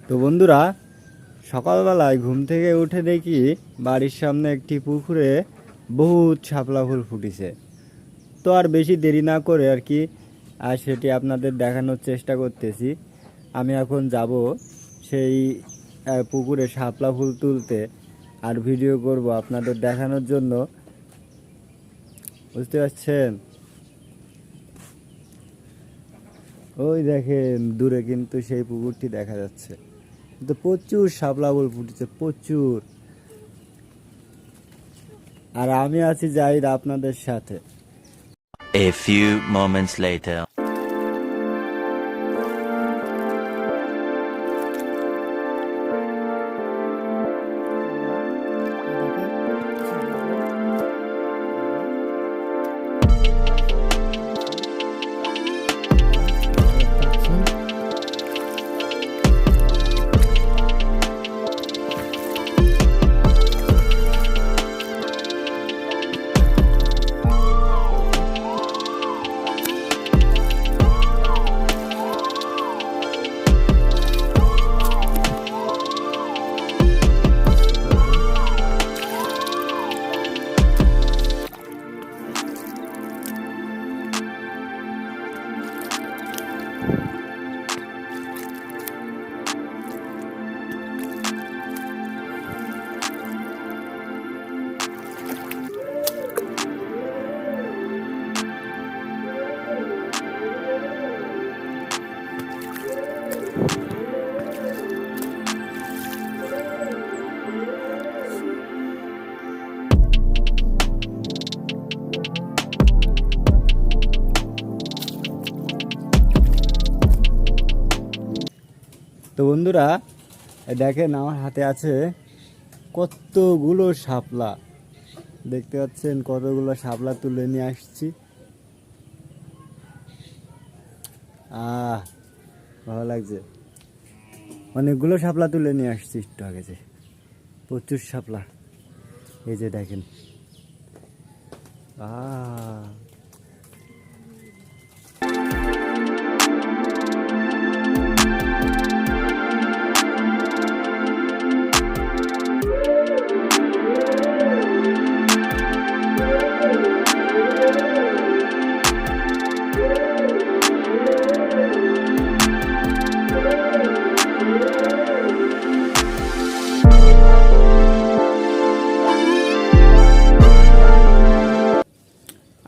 তো বন্ধুরা, সকালবেলায় ঘুম থেকে উঠে দেখি বাড়ির সামনে একটি পুকুরে বহুত শাপলা ফুল ফুটেছে। তো আর বেশি দেরি না করে আর কি আর সেটি আপনাদের দেখানোর চেষ্টা করতেছি। আমি এখন যাব সেই পুকুরে শাপলা ফুল তুলতে আর ভিডিও করব আপনাদের দেখানোর জন্য। বুঝতে পারছেন? ওই দেখেন দূরে কিন্তু সেই পুকুরটি দেখা যাচ্ছে। তো প্রচুর শাপলা ফুল ফুটেছে, প্রচুর। আর আমি আছি জাহিদ আপনাদের সাথে। A few moments later. তো বন্ধুরা, দেখেন আমার হাতে আছে কতগুলো শাপলা। দেখতে পাচ্ছেন কতগুলো শাপলা তুলে নিয়ে আসছি। ভালো লাগছে। অনেকগুলো শাপলা তুলে নিয়ে আসছি একটু আগে, যে প্রচুর শাপলা। এই যে দেখেন,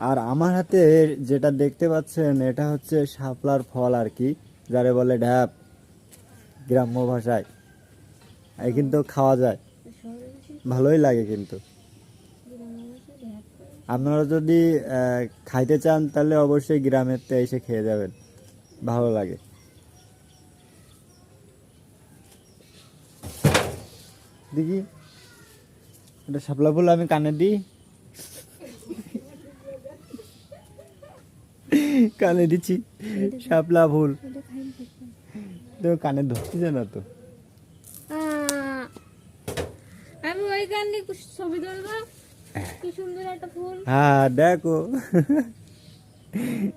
আর আমার হাতে যেটা দেখতে পাচ্ছেন এটা হচ্ছে শাপলার ফল আর কি, যারে বলে ঢ্যাপ গ্রাম্য ভাষায়। এই কিন্তু খাওয়া যায়, ভালোই লাগে। কিন্তু আপনারা যদি খাইতে চান তাহলে অবশ্যই গ্রামের তে এসে খেয়ে যাবেন, ভালো লাগে। দেখি এটা শাপলা ফুল আমি কানে দিই, কানে দিচ্ছি শাপলা ফুল, তো কানে ধরতেছে না তো। আমি ওই কানে ছবি তুলবো, কি সুন্দর একটা ফুল। হ্যাঁ দেখো,